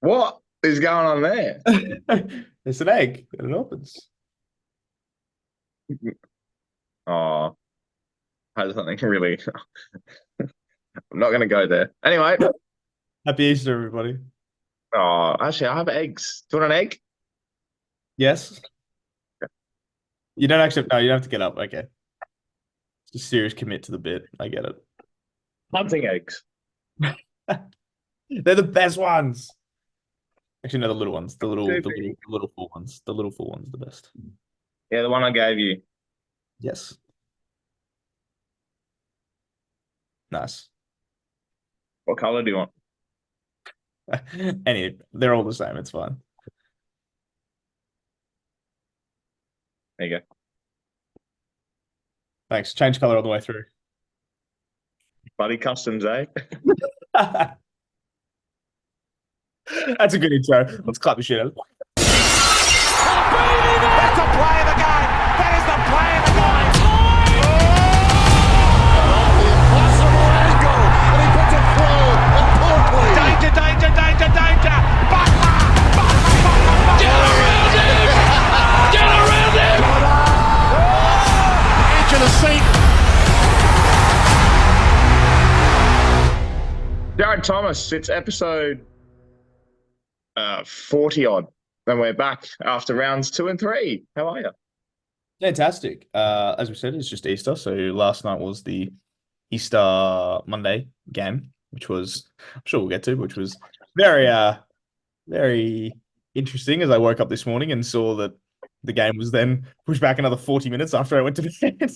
What is going on there? It's an egg and it opens. Oh, has something really. I'm not going to go there. Anyway, Happy Easter, everybody. oh, actually, I have eggs. Do you want an egg? Yes. You don't actually, no, you don't have to get up. Okay. It's a serious commit to the bit. I get it. Hunting eggs. They're the best ones. Actually, no, the little ones. The little, Too the little, big. the little full ones. The little full ones are the best. Yeah, the one I gave you. Yes. Nice. What color do you want? They're all the same. It's fine. There you go. Thanks. Change color all the way through. Buddy Customs, eh? That's a good intro. Let's clap the shit out. That's the play of the game. That is the play of the game. The impossible angle, and he puts it through, and Portly. Danger, danger, danger, danger. Butler, Butler, Butler, Butler. Get around him. Get around him. Edge of the seat. Jared Thomas, it's episode 40 odd. Then we're back after rounds 2 and 3. How are you? Fantastic. As we said, it's just Easter. So last night was the Easter Monday game, which was, I'm sure we'll get to, which was very interesting as I woke up this morning and saw that the game was then pushed back another 40 minutes after I went to bed.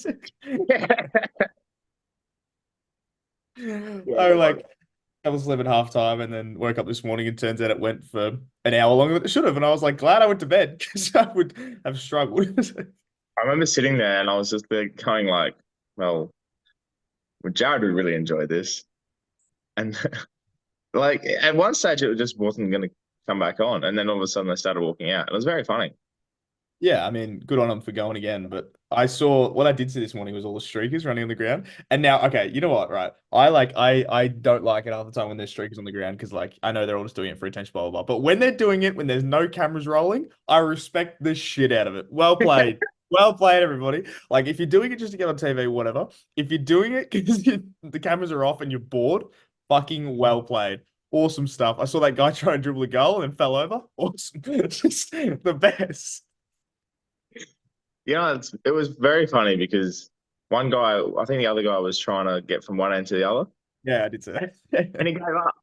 I was 11 half time and then woke up this morning and turns out it went for an hour longer than it should have. And I was like, glad I went to bed because I would have struggled. I remember sitting there and I was just there going like, well, Jared would really enjoy this. And like at one stage it just wasn't going to come back on. And then all of a sudden they started walking out. It was very funny. Yeah, I mean, good on them for going again. But I saw what I did see this morning was all the streakers running on the ground. And now, okay, you know what, right? I don't like it half the time when there's streakers on the ground because like I know they're all just doing it for attention, blah blah blah. But when they're doing it when there's no cameras rolling, I respect the shit out of it. Well played. Well played, everybody. Like if you're doing it just to get on TV, whatever. If you're doing it because the cameras are off and you're bored, fucking well played. Awesome stuff. I saw that guy try and dribble a goal and fell over. Awesome. Just the best. It was very funny because one guy, I think the other guy was trying to get from one end to the other. Yeah, I did say And he gave up.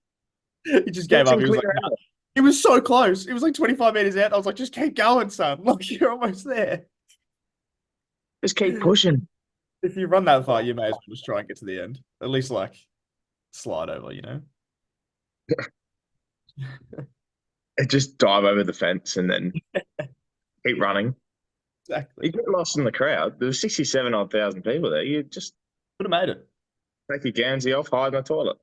He just gave up. He was like, Clear no. out. It was so close. It was like 25 meters out. I was like, just keep going, son. Like you're almost there. Just keep pushing. If you run that far, you may as well just try and get to the end. At least like slide over, you know? It just dive over the fence and then keep running. Exactly. You get lost in the crowd. There were 67 odd thousand people there. You just Would have made it. take your Gansey off, hide in the toilet.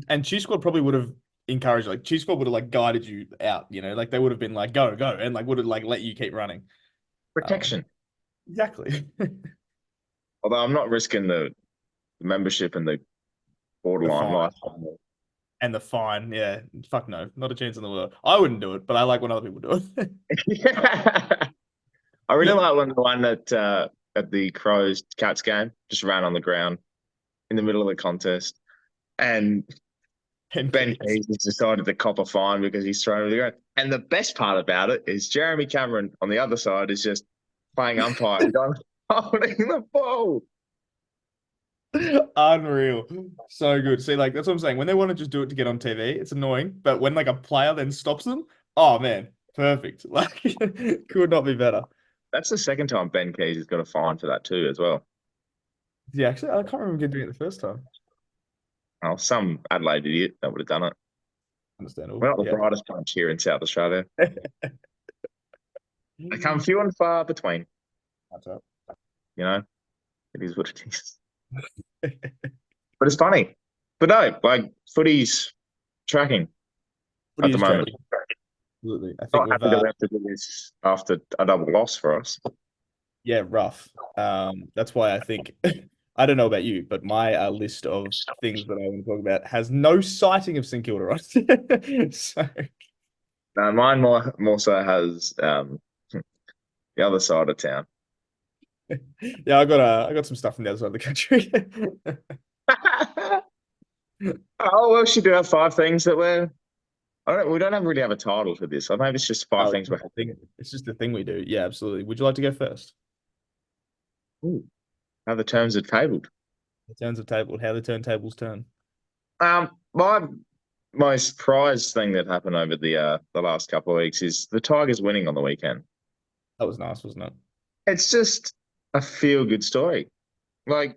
And Cheese Squad probably would have encouraged, like Cheese Squad would have like guided you out, you know, like they would have been like, go, and like would have like let you keep running. Protection. Exactly. Although I'm not risking the membership and the borderline fine. life. And the fine, yeah. Fuck no. Not a chance in the world. I wouldn't do it, but I like when other people do it. Yeah. I really like the one that at the Crows Cats game just ran on the ground in the middle of the contest. And Ben Keys has decided to cop a fine because he's thrown over the ground. And the best part about it is Jeremy Cameron on the other side is just playing umpire and going, holding the ball. Unreal. So good. See, like that's what I'm saying. When they want to just do it to get on TV, it's annoying. But when like a player then stops them, oh man, perfect. Like could not be better. That's the second time Ben Keys has got a fine for that too, as well. Yeah, actually, I can't remember doing it the first time. Oh, some Adelaide idiot that would have done it. Understandable. We're not the Yeah. brightest bunch here in South Australia. They come few and far between. That's right. You know, it is what it is. But it's funny. But no, like footy's tracking Footy at the is moment. tracking. Absolutely. I Not think happy that we have to do this after a double loss for us. Yeah, rough. That's why I think I don't know about you, but my list of things that I want to talk about has no sighting of St Kilda on it. So No, mine more so has the other side of town. yeah, I got some stuff from the other side of the country. Oh well, should do have five things that we're. I don't. We don't really have a title for this. I maybe it's just five Oh, things we're. it's just the thing we do. Yeah, absolutely. Would you like to go first? Ooh, how the terms are tabled. The turns of table, how the turntables turn. My most prized thing that happened over the last couple of weeks is the Tigers winning on the weekend. That was nice, wasn't it? It's just a feel good story. Like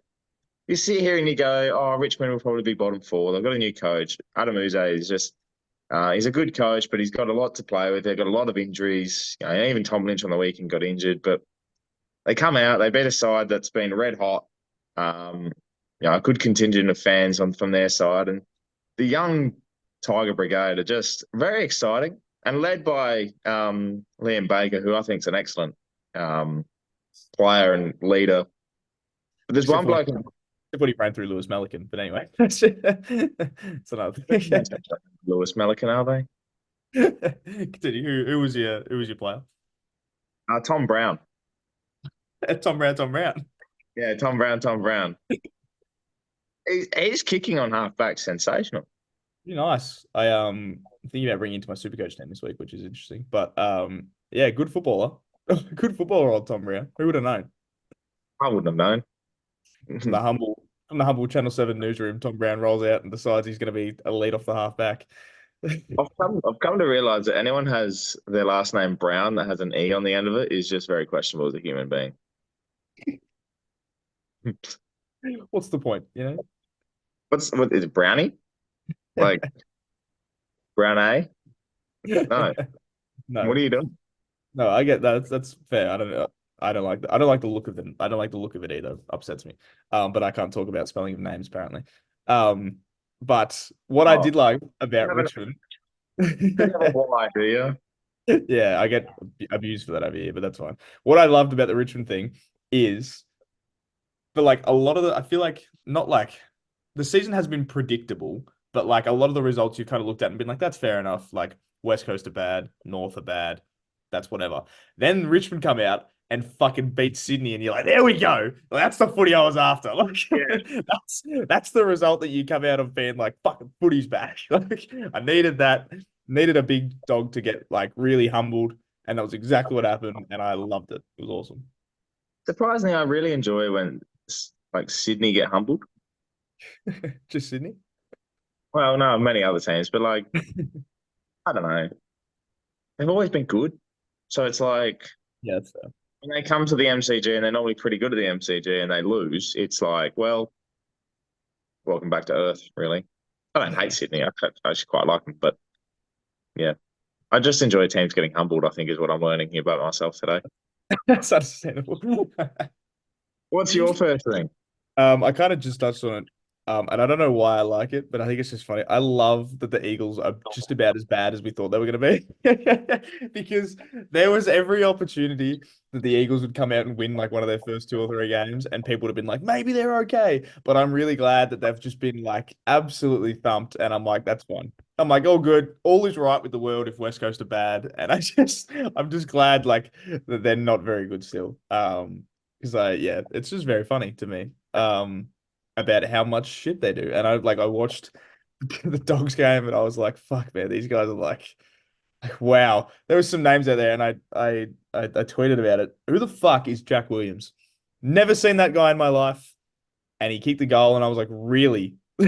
you sit here and you go, oh, Richmond will probably be bottom four. They've got a new coach. Adam Uze is just he's a good coach, but he's got a lot to play with. They've got a lot of injuries. Even Tom Lynch on the weekend got injured, but they come out, they beat a side that's been red hot. Um, a good contingent of fans from their side, and the young Tiger Brigade are just very exciting and led by Liam Baker, who I think is an excellent um, player and leader. But there's Except one for bloke. when he ran through Lewis Melican. But anyway, it's another thing. Lewis Melican, are they? Continue. Who was your player? Tom Brown. Tom Brown, Tom Brown. Yeah, Tom Brown, Tom Brown. He's kicking on halfback, sensational. Pretty nice. I'm thinking about bringing into my Supercoach team this week, which is interesting. But yeah, good footballer. Good footballer, old Tom Brown. Who would have known? I wouldn't have known. From the humble Channel 7 newsroom, Tom Brown rolls out and decides he's going to be a lead off the halfback. I've come to realize that anyone has their last name Brown that has an E on the end of it is just very questionable as a human being. What's the point, you know? What is it, Brownie? Like Brown A? No. No, What are you doing? no, I get that. That's fair. I don't know. I don't like the look of them. I don't like the look of it either. Upsets me. But I can't talk about spelling of names apparently. But what I Oh, did like you about have a, Richmond, you have a whole idea. yeah, I get abused for that over here, but that's fine. What I loved about the Richmond thing is, but like a lot of I feel like not like the season has been predictable, but like a lot of the results you've kind of looked at and been like, that's fair enough. Like West Coast are bad, North are bad, that's whatever. Then Richmond come out and fucking beat Sydney, and you're like, there we go. That's the footy I was after. Like Yeah. that's the result that you come out of being like, fucking footy's back. Like I needed that, needed a big dog to get like really humbled, and that was exactly what happened, and I loved it. It was awesome. Surprisingly, I really enjoy when like Sydney get humbled. Just Sydney. Well, no, many other teams, but like I don't know. They've always been good. So it's like Yeah, that's fair. when they come to the MCG and they're normally pretty good at the MCG and they lose, it's like, well, welcome back to Earth, really. I don't hate Sydney. I actually quite like them, but yeah. I just enjoy teams getting humbled, I think is what I'm learning here about myself today. That's understandable. What's your first thing? I kind of just touched on it. And I don't know why I like it, but I think it's just funny. I love that the Eagles are just about as bad as we thought they were going to be. Because there was every opportunity that the Eagles would come out and win like one of their first two or three games, and people would have been like, maybe they're okay. But I'm really glad that they've just been like absolutely thumped. And I'm like, that's fine. I'm like, all good. All is right with the world if West Coast are bad. And I'm just glad like that they're not very good still. Because yeah, it's just very funny to me. About how much shit they do. And I watched the Dogs game and I was like, fuck man, these guys are like wow. There was some names out there and I tweeted about it. Who the fuck is Jack Williams? Never seen that guy in my life. And he kicked the goal and I was like, really? I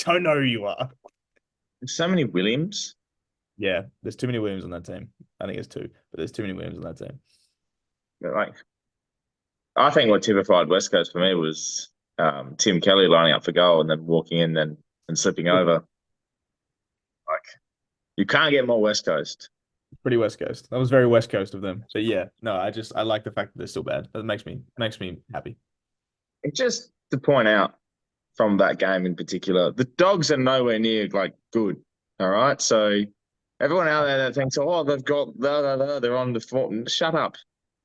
don't know who you are. There's so many Williams. Yeah, there's too many Williams on that team. I think it's two, but there's too many Williams on that team. Like I think what typified West Coast for me was Tim Kelly lining up for goal and then walking in and slipping over. Like you can't get more West Coast. Pretty West Coast. That was very West Coast of them. But yeah, no, I like the fact that they're still bad. That makes me happy. It's just to point out from that game in particular, the Dogs are nowhere near like good. All right, so everyone out there that thinks, oh, they've got they're on the form. Shut up.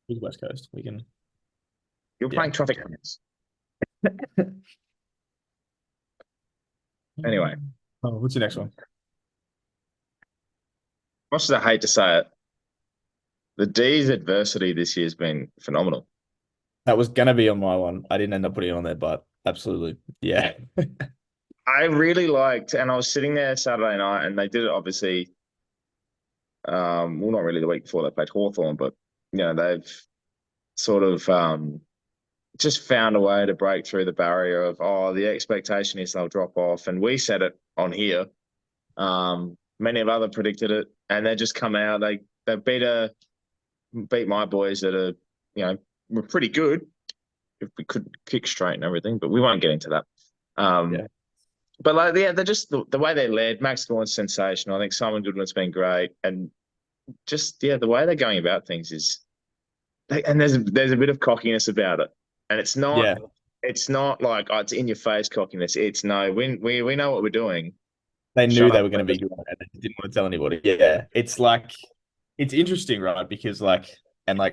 With West Coast, we can. You're Yeah. playing traffic cams. Anyway, Oh, what's your next one? much as I hate to say it, the D's adversity this year has been phenomenal. That was gonna be on my one. I didn't end up putting it on there, but absolutely. Yeah. I really liked, and I was sitting there Saturday night, and they did it obviously. Well, not really the week before they played Hawthorn, but they've sort of just found a way to break through the barrier of the expectation is they'll drop off, and we said it on here. Many of other predicted it, and they just come out. They beat my boys that are were pretty good if we could kick straight and everything, but we won't get into that. Yeah. But like, yeah, they're just the way they led. Max Gawn's sensational. I think Simon Goodwin's been great, and just the way they're going about things is, and there's a bit of cockiness about it, and it's not Yeah. it's not like it's in your face cockiness. It's no, we know what we're doing. They knew Shut they up. were going to be good and they didn't want to tell anybody. Yeah. It's like it's interesting, right? Because I don't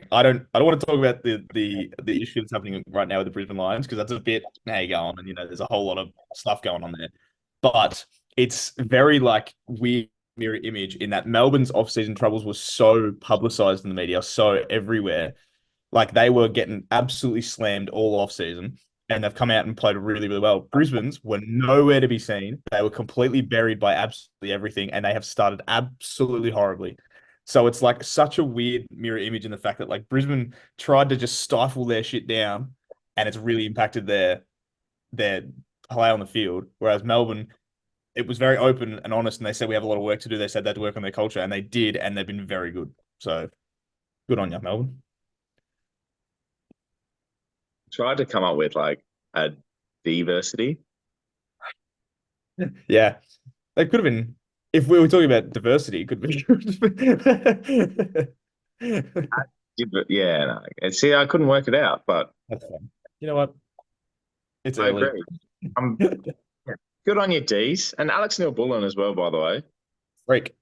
want to talk about the issue that's happening right now with the Brisbane Lions because that's a bit how you go on and there's a whole lot of stuff going on there. But it's very like weird mirror image in that Melbourne's off-season troubles were so publicized in the media, so everywhere. Like they were getting absolutely slammed all off season, and they've come out and played really, really well. Brisbane's were nowhere to be seen. They were completely buried by absolutely everything, and they have started absolutely horribly. So it's like such a weird mirror image in the fact that like Brisbane tried to just stifle their shit down, and it's really impacted their play on the field. Whereas Melbourne, it was very open and honest, and they said we have a lot of work to do. They said they had to work on their culture, and they did, and they've been very good. So good on you, Melbourne. Tried to come up with like a diversity. Yeah, that could have been if we were talking about diversity. It could be good. Yeah, no. And see, I couldn't work it out, but That's fine. You know what? It's I early. agree. Yeah, good on your D's and Alex Neil-Bullen as well, by the way. Freak.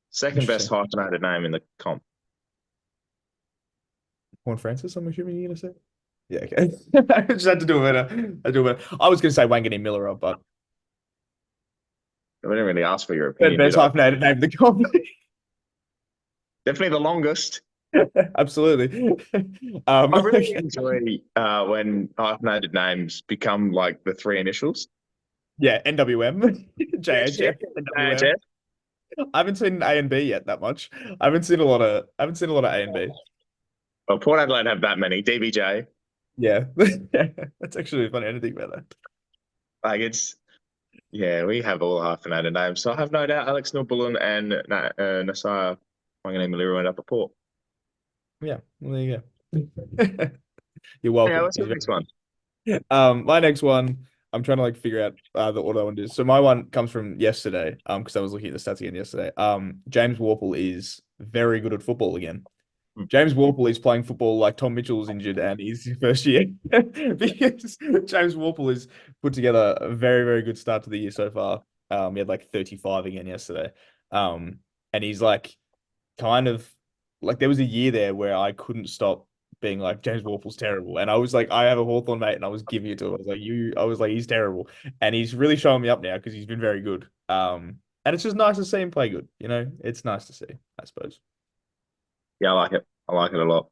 Second best hyphenated name in the comp. Juan Francis, I'm assuming you're gonna say. Yeah, okay. I just had to do a better. I was gonna say Wangani Miller, but I didn't really ask for your third opinion, best did I? hyphenated name in the comp. Definitely the longest. Absolutely. I really enjoy when hyphenated names become like the three initials. Yeah, NWM, JHF, NWM. JHF. I haven't seen A and B yet that much. I haven't seen a lot of A and B. Well, Port Adelaide have that many. DBJ. Yeah. That's actually funny. I didn't think about that. Like we have all hyphenated names. So I have no doubt Alex Neil-Bullen and Nasaya Wanganeen-Malira went up a Port. Yeah, well, there you go. You're welcome. Yeah, what's the next one? My next one, I'm trying to like figure out the order I want to do. So my one comes from yesterday, because I was looking at the stats again yesterday. James Worpel is very good at football again. James Worpel is playing football like Tom Mitchell's injured and he's his first year because James Worpel has put together a very, very good start to the year so far. He had like 35 again yesterday. And he's like kind of like there was a year there where I couldn't stop being like James Worpel's terrible. And I was like, I have a Hawthorn mate and I was giving it to him. I was like, he's terrible. And he's really showing me up now because he's been very good. And it's just nice to see him play good. It's nice to see, I suppose. Yeah, I like it. I like it a lot.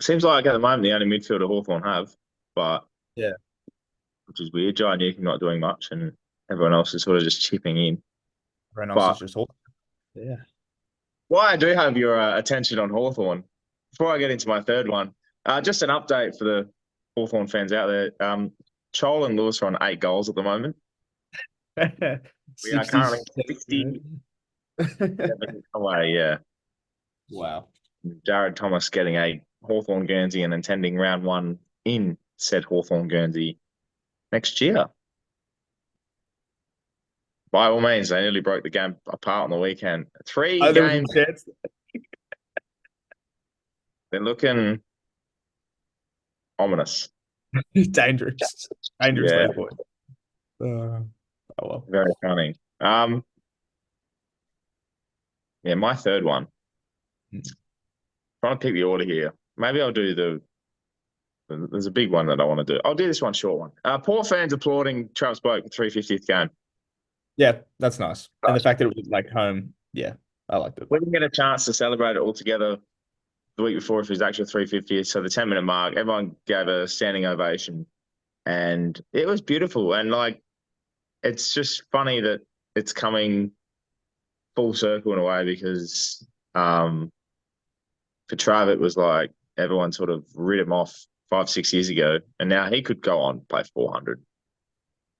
Seems like at the moment the only midfielder Hawthorn have, but yeah, which is weird. Jai Newcombe not doing much, and everyone else is sort of just chipping in. Everyone else is just Hawthorn. Yeah. Why I do have your attention on Hawthorn, before I get into my third one, just an update for the Hawthorn fans out there. Chol and Lewis are on 8 goals at the moment. We are currently 60 away, yeah. Wow. Jared Thomas getting a Hawthorn Guernsey and attending round 1 in said Hawthorn Guernsey next year. By all means, they nearly broke the game apart on the weekend. 3 games. They're looking ominous. Dangerous. Dangerous. Yeah. Oh well. Very funny. Yeah, my third one. Trying to keep the order here. Maybe I'll do There's a big one that I want to do. I'll do this one short one. Port fans applauding Travis Boak for 350th game. Yeah, that's nice. And the fact that it was like home, yeah, I liked it. We didn't get a chance to celebrate it all together the week before if it was actually 350th. So the 10-minute mark, everyone gave a standing ovation, and it was beautiful. And like, it's just funny that it's coming full circle in a way because for Trav, it was like everyone sort of writ him off 5-6 years ago, and now he could go on play 400.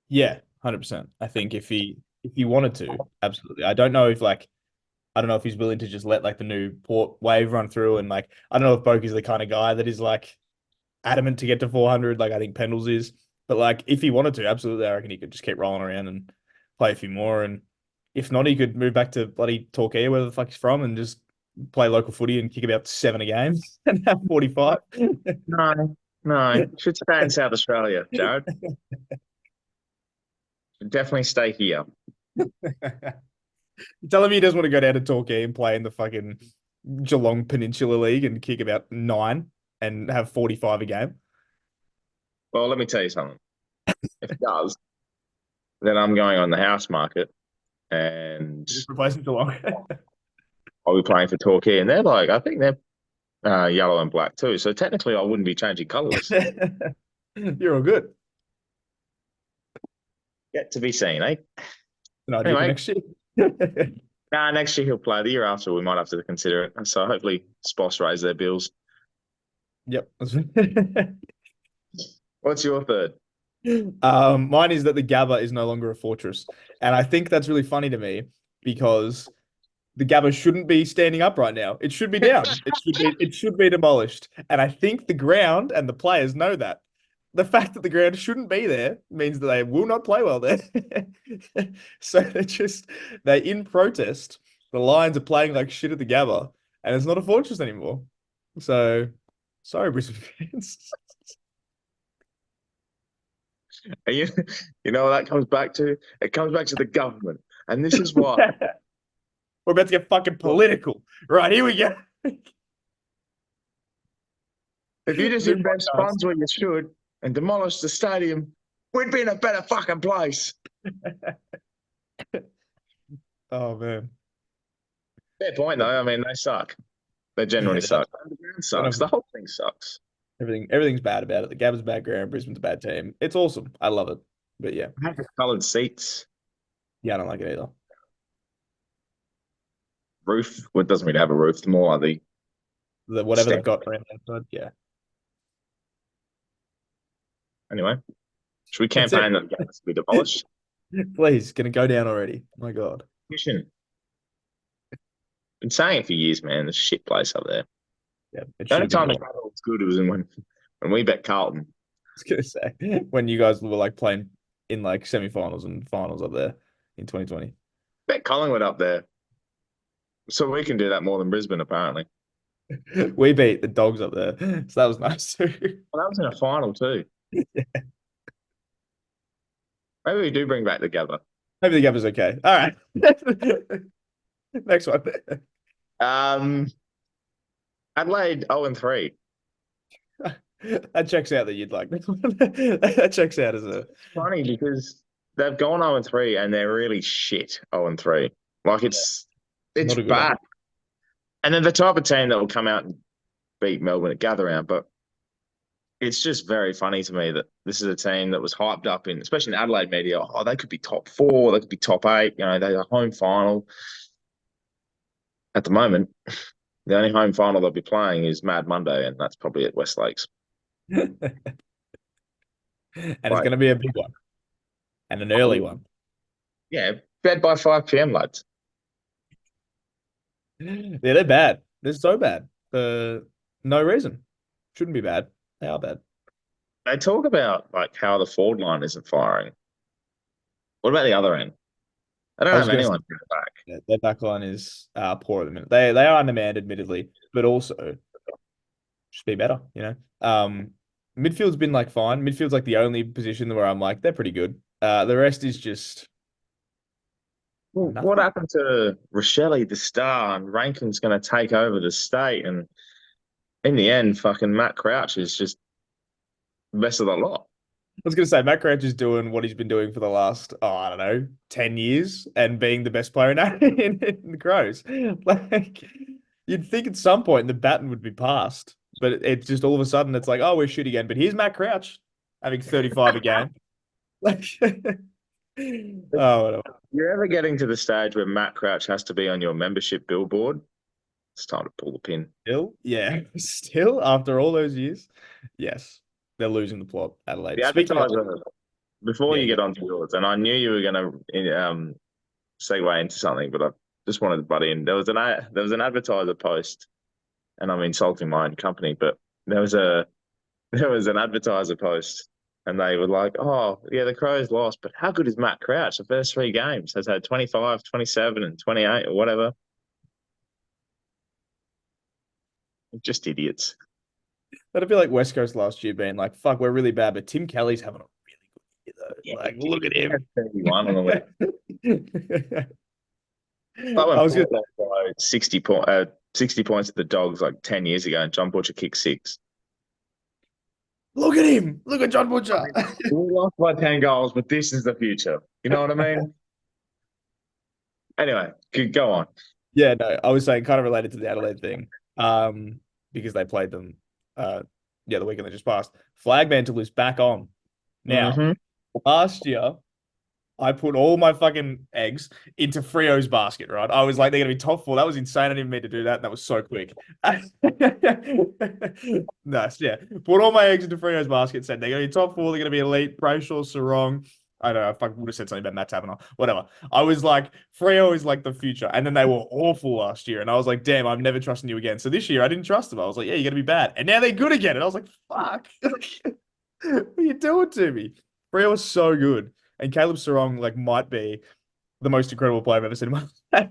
Yeah, 100%. I think if he wanted to, absolutely. I don't know if he's willing to just let like the new Port wave run through and like I don't know if Boak is the kind of guy that is like adamant to get to 400 like I think Pendles is. But like if he wanted to, absolutely, I reckon he could just keep rolling around and play a few more. And if not, he could move back to bloody Torquay, where the fuck he's from, and just play local footy and kick about 7 a game and have 45. No, should stay in South Australia, Jared. Should definitely stay here. Tell him he doesn't want to go down to Torquay and play in the fucking Geelong Peninsula League and kick about 9 and have 45 a game. Well, let me tell you something. If it does, then I'm going on the house market and Just replacing Geelong. I'll be playing for Torquay. And they're like, I think they're yellow and black too. So technically, I wouldn't be changing colours. You're all good. Yet to be seen, eh? An idea for Anyway. next year. Nah, next year he'll play. The year after, we might have to consider it. So hopefully, Sposs raise their bills. Yep. What's your third? Mine is that the Gabba is no longer a fortress. And I think that's really funny to me because the Gabba shouldn't be standing up right now. It should be down. It should be demolished. And I think the ground and the players know that. The fact that the ground shouldn't be there means that they will not play well there. So they're in protest. The Lions are playing like shit at the Gabba, and it's not a fortress anymore. So sorry, Brisbane fans. You know what that comes back to? It comes back to the government. And this is why. We're about to get fucking political. Right, here we go. If you just invest funds where you should and demolish the stadium, we'd be in a better fucking place. Oh, man. Fair point, though. I mean, they suck. They generally suck. The ground sucks. The whole thing sucks. Everything's bad about it. The Gabba's a bad ground. Brisbane's a bad team. It's awesome. I love it. But yeah. I have the coloured seats. Yeah, I don't like it either. Roof. Well, it doesn't really have a roof. It's more like The whatever they've got around the outside. Yeah. Anyway, should we That's campaign that Gabba's to be demolished? Please, gonna go down already. My God. Mission. Been saying it for years, man. There's a shit place up there. Yeah. The only time the Gabba was good was when we bet Carlton. I was gonna say when you guys were like playing in like semi-finals and finals up there in 2020. Bet Collingwood up there. So we can do that more than Brisbane, apparently. We beat the Dogs up there, so that was nice too. Well, that was in a final too. Yeah. Maybe we do bring back the Gabba. Maybe the Gabba's okay. All right. Next one. Adelaide 0-3. That checks out that you'd like that checks out as a It's funny because they've gone 0-3 and they're really shit 0-3. Like it's Not a good bad. one. And then the type of team that will come out and beat Melbourne at Gather Round, but it's just very funny to me that this is a team that was hyped up in, especially in Adelaide media. Oh, they could be top 4, they could be top 8. You know, they're a home final. At the moment, the only home final they'll be playing is Mad Monday, and that's probably at West Lakes. And it's going to be a big one and an early one. Yeah, bed by 5 p.m., lads. Yeah, they're bad. They're so bad for no reason. Shouldn't be bad. They are bad. They talk about like how the forward line isn't firing. What about the other end? I don't I was have gonna anyone to go back. Yeah, their back line is poor at the minute. They are undermanned, admittedly, but also just be better, you know. Midfield's been like fine. Midfield's like the only position where I'm like, they're pretty good. The rest is just Well, nothing. what happened to Rochelle, the star, and Rankin's going to take over the state? And in the end, fucking Matt Crouch is just best of the lot. I was going to say, Matt Crouch is doing what he's been doing for the last, I don't know, 10 years and being the best player now in the Crows. Like, you'd think at some point the baton would be passed, but it's just all of a sudden it's like, oh, we're shit again. But here's Matt Crouch having 35 a game. Like, oh, whatever. You're ever getting to the stage where Matt Crouch has to be on your membership billboard? It's time to pull the pin. Still, yeah, still after all those years, yes, they're losing the plot, Adelaide. The Speaking of, advertiser, before yeah, you yeah, get on to yours, and I knew you were going to segue into something, but I just wanted to butt in. There was an advertiser post, and I'm insulting my own company, but there was a there was an advertiser post, and they were like, "Oh, yeah, the Crows lost, but how good is Matt Crouch? The first three games has had 25, 27, and 28 or whatever." Just idiots. that'd be like West Coast last year being like, "Fuck, we're really bad," but Tim Kelly's having a really good Yeah, year though. Like, look at him. 31 on the week. But I when was gonna, Port lost by 60 points to the Dogs like 10 years ago, and John Butcher kicked six. look at him. Look at John Butcher. We lost by 10 goals, but this is the future. You know what I mean? Anyway, go on. Yeah, no, I was saying kind of related to the Adelaide thing, because they played them, yeah, the weekend that just passed. Flag mantle is back on now. Mm-hmm. Last year, I put all my fucking eggs into Frio's basket, right? I was like, they're gonna be top four. That was insane. I didn't even mean to do that. That was so quick. Nice, yeah. Put all my eggs into Frio's basket. Said they're gonna be top four. They're gonna be elite. Brayshaw, Sarong. I don't know. If I would have said something about Matt Taberner. Whatever. I was like, Freo is like the future. And then they were awful last year. And I was like, damn, I'm never trusting you again. So this year I didn't trust them. I was like, yeah, you're gonna be bad. And now they're good again. And I was like, fuck. What are you doing to me? Freo was so good. And Caleb Sarong like might be the most incredible player I've ever seen in my life.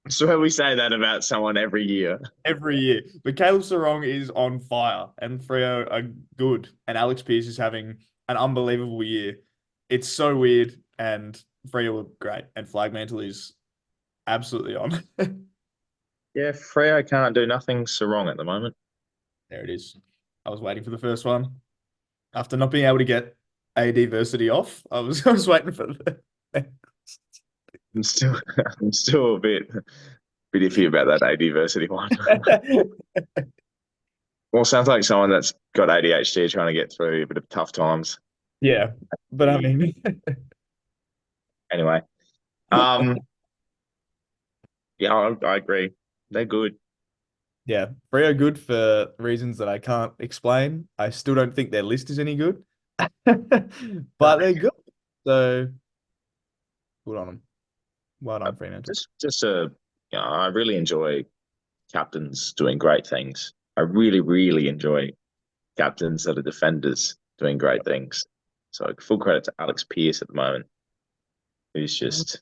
So we say that about someone every year. Every year. But Caleb Sarong is on fire and Freo are good. And Alex Pearce is having an unbelievable year. It's so weird. And Freo look great. And Flagmantle is absolutely on. Yeah, Freo can't do nothing so wrong at the moment. There it is. I was waiting for the first one. After not being able to get AD-versity off, I was waiting for the I'm still I'm still a bit iffy about that AD-versity one. Well, sounds like someone that's got ADHD trying to get through a bit of tough times. Yeah. But I mean Anyway, yeah, I agree. They're good. yeah, Freo good for reasons that I can't explain. I still don't think their list is any good, but they're good. So good on them. Well done, Fremantle. I really enjoy captains doing great things. I really, really enjoy captains that are defenders doing great things. So full credit to Alex Pearce at the moment, who's just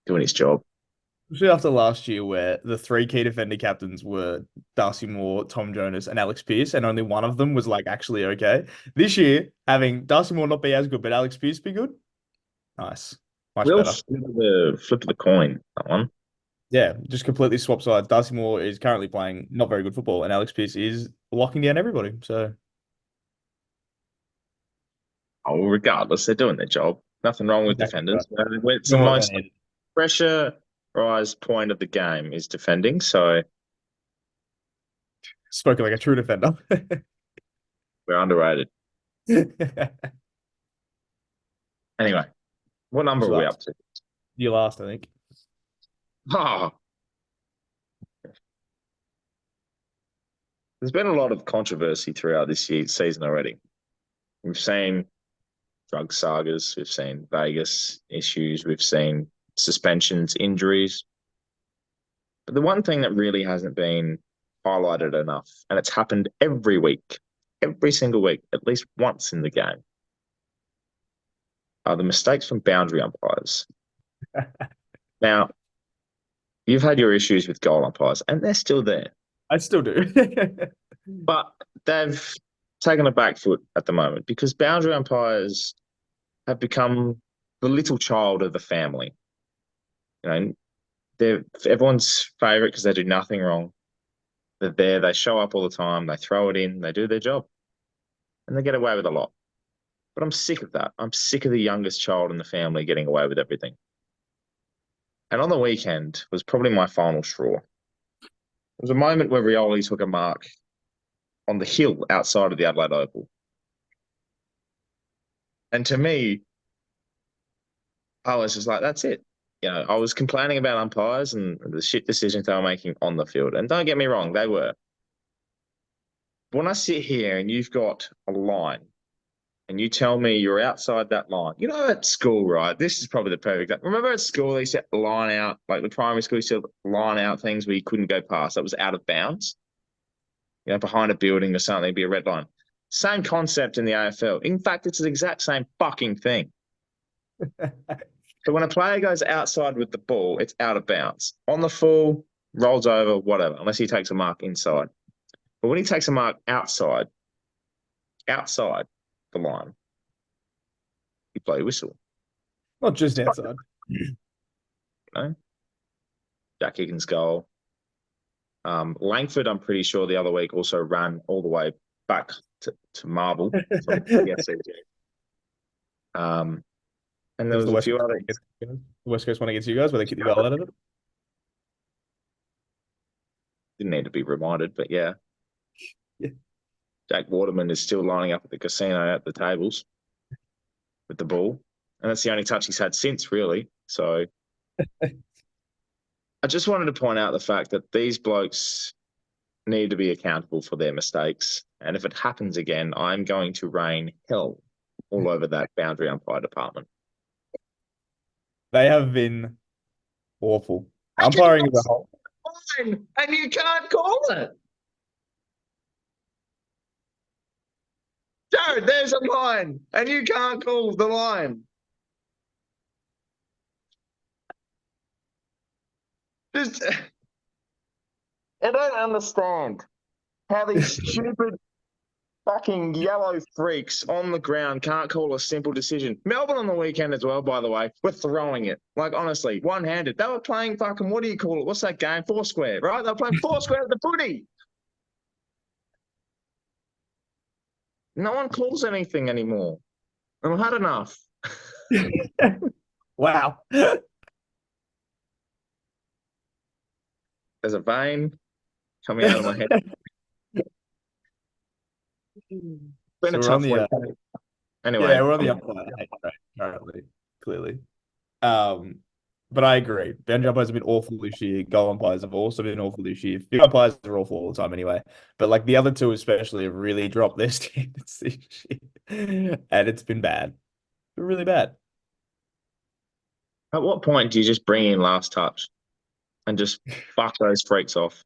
doing his job. Especially after last year, where the three key defender captains were Darcy Moore, Tom Jonas, and Alex Pearce, and only one of them was like actually okay. This year, having Darcy Moore not be as good, but Alex Pearce be good, nice, much Real better. flip of the coin, that one. Yeah, just completely swap sides. Darcy Moore is currently playing not very good football, and Alex Pearce is locking down everybody. So Oh, regardless, they're doing their job. Nothing wrong with exactly defenders. right. It's the Doing what most they need. pressurized point of the game is defending. So Spoken like a true defender. we're underrated. Anyway, what number are we up to? You last, I think. Oh, there's been a lot of controversy throughout this season already. We've seen drug sagas, we've seen Vegas issues, we've seen suspensions, injuries. But the one thing that really hasn't been highlighted enough, and it's happened every week, every single week, at least once in the game, are the mistakes from boundary umpires. Now, you've had your issues with goal umpires, and they're still there. I still do. But they've taken a back foot at the moment because boundary umpires have become the little child of the family. You know, they're everyone's favorite because they do nothing wrong. They're there, they show up all the time, they throw it in, they do their job. and they get away with a lot. But I'm sick of that. I'm sick of the youngest child in the family getting away with everything. And on the weekend was probably my final straw. It was a moment where Rioli took a mark on the hill outside of the Adelaide Oval. And to me, I was just like, that's it. I was complaining about umpires and the shit decisions they were making on the field. And don't get me wrong, they were. But when I sit here and you've got a line and you tell me you're outside that line, at school, right? This is probably the perfect. Remember at school, they used to line out, like the primary school used to line out things where you couldn't go past. That was out of bounds. Behind a building or something, there'd be a red line. Same concept in the AFL. In fact, it's the exact same fucking thing. So when a player goes outside with the ball, it's out of bounds. On the full, rolls over, whatever, unless he takes a mark inside. But when he takes a mark outside the line, you blow your whistle. Not just outside. Jack Higgins' goal. Langford, I'm pretty sure the other week also ran all the way back to Marble. And there was a few other. The West Coast one against you guys where they kicked the goal out of it. Didn't need to be reminded, but yeah. Jack Waterman is still lining up at the casino at the tables with the ball. And that's the only touch he's had since, really. So I just wanted to point out the fact that these blokes need to be accountable for their mistakes. And if it happens again, I'm going to rain hell all over that boundary umpire department. They have been awful. Umpiring as a whole. And you can't call it. Jared, there's a line, and you can't call the line. Just, I don't understand how these stupid fucking yellow freaks on the ground can't call a simple decision. Melbourne on the weekend as well, by the way, were throwing it. Like, honestly, one-handed. They were playing fucking, what do you call it? What's that game? Foursquare, right? They were playing Foursquare at the footy. No one calls anything anymore. I've had enough. Wow. There's a vein coming out of my head. Been a tough week. Anyway. Yeah, we're on the umpire track currently, clearly. But I agree. Boundary umpires have been awful this year. Goal umpires have also been awful this year. Field umpires are awful all the time anyway. But like the other two especially have really dropped their standards this year. And it's been bad. It's been really bad. At what point do you just bring in last touch and just fuck those freaks off?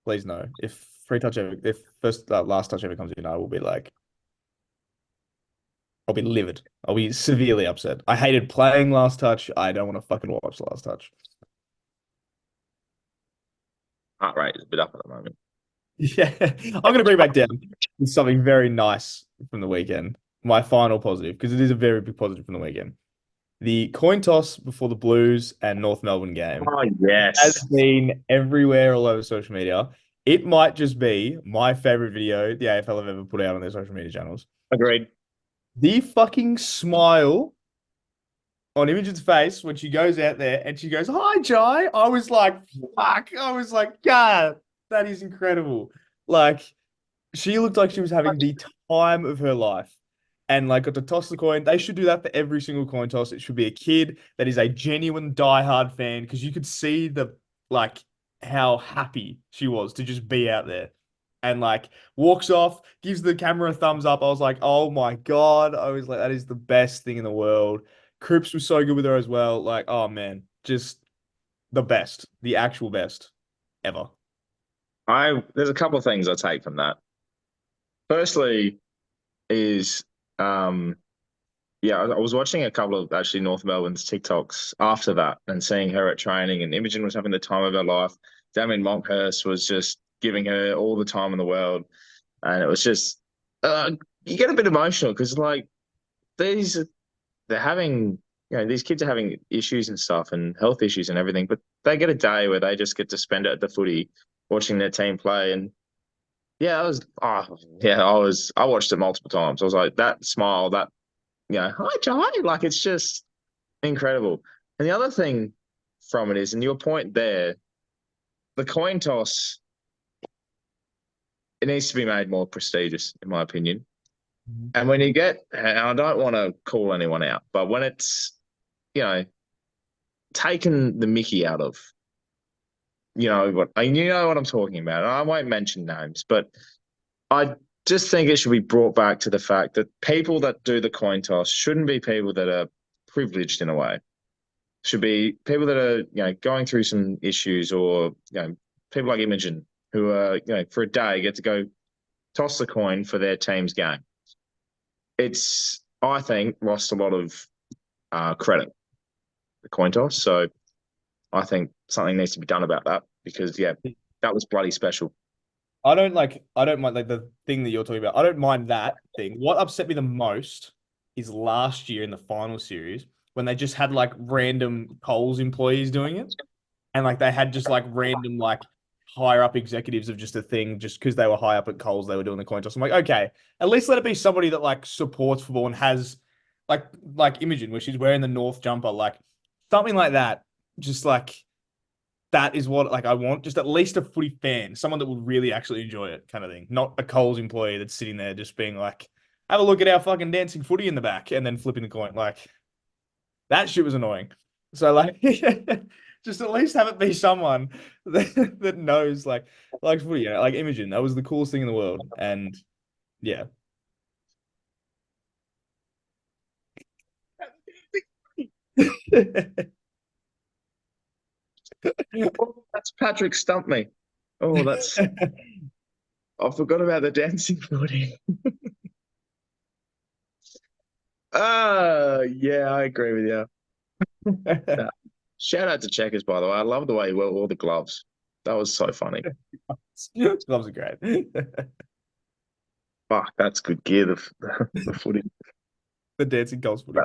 Please no. If last touch ever comes in, I will be like, I'll be livid. I'll be severely upset. I hated playing last touch. I don't want to fucking watch last touch. Heart rate is a bit up at the moment. Yeah. I'm going to bring back down with something very nice from the weekend. My final positive, because it is a very big positive from the weekend. The coin toss before the Blues and North Melbourne game has been everywhere all over social media. It might just be my favorite video the AFL have ever put out on their social media channels. Agreed. The fucking smile on Imogen's face when she goes out there and she goes, "Hi, Jai." I was like, fuck. I was like, God, that is incredible. Like, she looked like she was having the time of her life. And like got to toss the coin. They should do that for every single coin toss. It should be a kid that is a genuine diehard fan because you could see how happy she was to just be out there. And like walks off, gives the camera a thumbs up. I was like, oh my God. I was like, that is the best thing in the world. Cripps was so good with her as well. Like, oh man, just the best, the actual best ever. There's a couple of things I take from that. Firstly is, I was watching a couple of actually North Melbourne's TikToks after that and seeing her at training, and Imogen was having the time of her life. Damien Monkhurst was just giving her all the time in the world. And it was just, you get a bit emotional because like these kids are having issues and stuff and health issues and everything, but they get a day where they just get to spend it at the footy watching their team play. And Yeah, I watched it multiple times. I was like, that smile, that hi Jai, like it's just incredible. And the other thing from it is, and your point there, the coin toss, it needs to be made more prestigious, in my opinion. Mhm. And when you get, and I don't want to call anyone out, but when it's, you know, taken the Mickey out of, you know what I'm talking about. And I won't mention names, but I just think it should be brought back to the fact that people that do the coin toss shouldn't be people that are privileged in a way. Should be people that are, going through some issues, or, people like Imogen who are, for a day get to go toss the coin for their team's game. It's, I think, lost a lot of credit, the coin toss. So I think something needs to be done about that because, yeah, that was bloody special. I don't mind like the thing that you're talking about. I don't mind that thing. What upset me the most is last year in the final series when they just had like random Coles employees doing it. And like they had just like random like higher up executives of just a thing just because they were high up at Coles, they were doing the coin toss. I'm like, okay, at least let it be somebody that like supports football and has like Imogen, where she's wearing the North jumper, like something like that. Just like that is what like I want. Just at least a footy fan, someone that would really actually enjoy it, kind of thing. Not a Coles employee that's sitting there just being like, have a look at our fucking dancing footy in the back and then flipping the coin. Like that shit was annoying. So like just at least have it be someone that knows like footy, like Imogen. That was the coolest thing in the world. And yeah. Oh, that's Patrick stumped me. Oh, I forgot about the dancing footy. Yeah, I agree with you. Uh, Shout out to Checkers, by the way. I love the way he wore all the gloves. That was so funny. Gloves are great. Fuck, that's good gear, the footy. The dancing goals footy.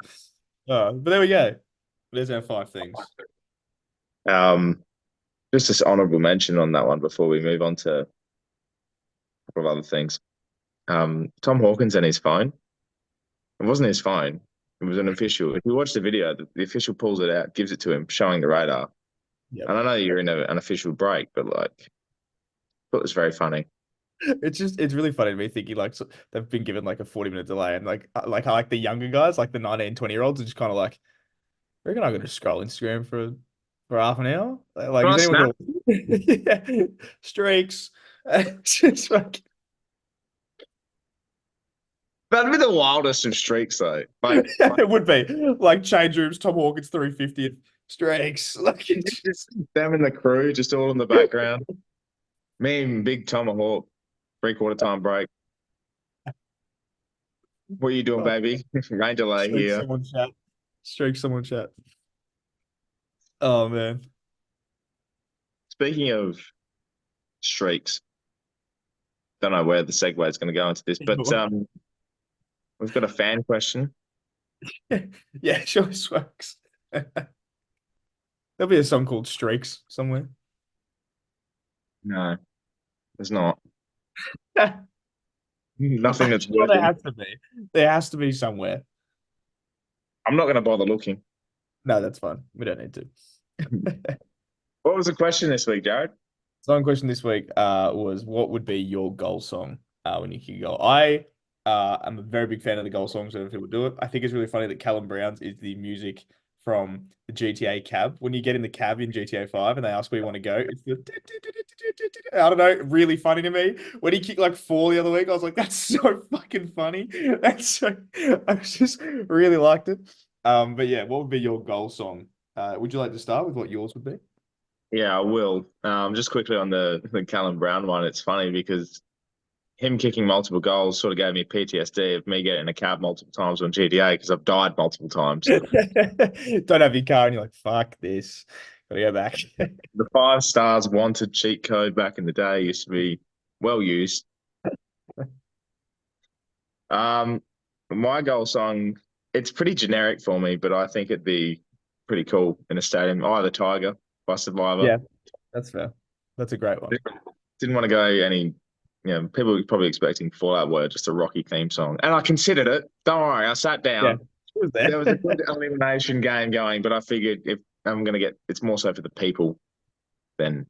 But there we go. There's our five things. Um, just as honorable mention on that one before we move on to a couple of other things. Tom Hawkins and his phone. It wasn't his phone. It was an official. If you watch the video, the official pulls it out, gives it to him, showing the radar. Yep. And I know you're in an official break, but like, I thought it was very funny. It's really funny to me thinking like they've been given like a 40-minute delay and like I like the younger guys, like the 19, 20-year-olds are just kind of like, I reckon I'm gonna scroll Instagram for half an hour. Like, Can is I anyone snap? gonna yeah. Streaks? It's like That'd be the wildest of streaks, though. Like, it would be like change rooms, Tom Hawkins 350th streaks. Like it's just them and the crew, just all in the background. Me and Big Tomahawk, 3/4 time break. What are you doing, baby? Rain delay streak here. someone chat. Streak someone chat. Oh man. Speaking of streaks, don't know where the segue is going to go into this, but we've got a fan question. Yeah, sure works. There'll be a song called Streaks somewhere. No, there's not. I'm Nothing that's sure there working. has to be. There has to be somewhere. I'm not going to bother looking. No, that's fine. We don't need to. What was the question this week, Jared? Song question this week was what would be your goal song when you kick a goal? I am a very big fan of the goal songs when people do it. I think it's really funny that Callum Brown's is the music from the GTA cab. When you get in the cab in GTA 5 and they ask where you want to go, it's the I don't know, really funny to me. When he kicked like 4 the other week, I was like, that's so fucking funny. That's so I just really liked it. But yeah, what would be your goal song? Would you like to start with what yours would be? Yeah, I will. Just quickly on the Callum Brown one, it's funny because him kicking multiple goals sort of gave me PTSD of me getting in a cab multiple times on GTA because I've died multiple times. Don't have your car and you're like, fuck this. Gotta go back. The 5 stars wanted cheat code back in the day used to be well used. Um, my goal song, it's pretty generic for me, but I think it'd be pretty cool in a stadium. The Tiger by Survivor. Yeah, that's fair. That's a great one. Didn't want to go any people were probably expecting Fallout were just a Rocky theme song, and I considered it. Don't worry, I sat Yeah, down. it was There was a there. good elimination game going, but I figured if I'm gonna get, it's more so for the people than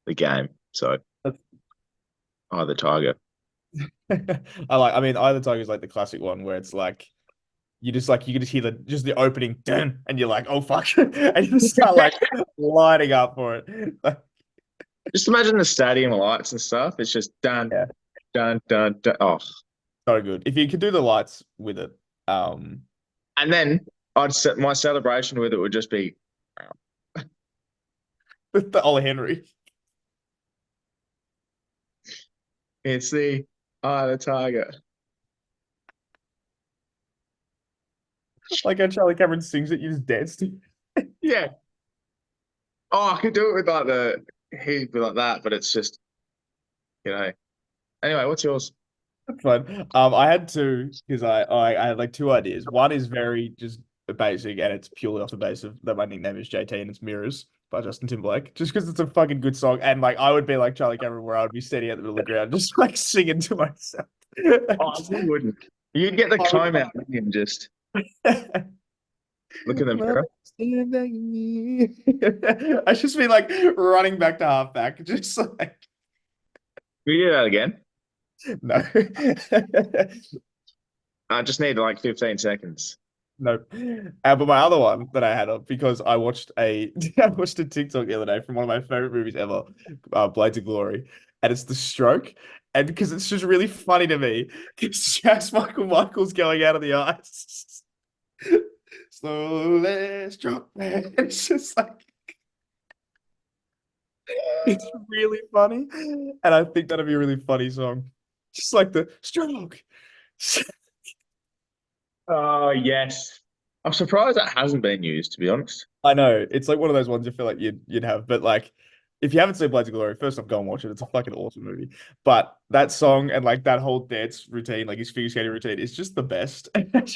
the game. So either Tiger. I mean, Eye of the Tiger is like the classic one where it's like you can just hear the opening dun, and you're like, oh fuck, and you just start like lighting up for it. Just imagine the stadium lights and stuff. It's just dun Yeah, dun dun dun. Oh, so good. If you could do the lights with it, and then I'd set my celebration with it would just be the Ole Henry, it's the Eye of the Tiger. like how Charlie Cameron sings it, you just dance to. Yeah. Oh, I could do it with like the he'd be like that, but it's just you know. Anyway, what's yours? Fun. I had two because I had like two ideas. One is very just basic and it's purely off the base of that my nickname is JT and it's Mirrors by Justin Timberlake. Just because it's a fucking good song and like I would be like Charlie Cameron where I would be standing at the middle of the ground just like singing to myself. Oh, you wouldn't. You'd get the comb out and just look in the mirror. I just be like running back to halfback, just like Can you do that again? no. I just need like 15 seconds. No. But my other one that I had up because I watched a I watched a TikTok the other day from one of my favorite movies ever, Blades of Glory, and it's The Stroke, and because it's just really funny to me because Jax Michael's going out of the ice. Slowly stroke, man. It's just like it's really funny, and I think that'd be a really funny song, just like the stroke. Oh, yes. I'm surprised that hasn't been used, to be honest. I know it's like one of those ones you feel like you'd have, but like if you haven't seen Blades of Glory, first off, go and watch it. It's a fucking awesome movie. But that song and like that whole dance routine, like his figure skating routine, is just the best. It's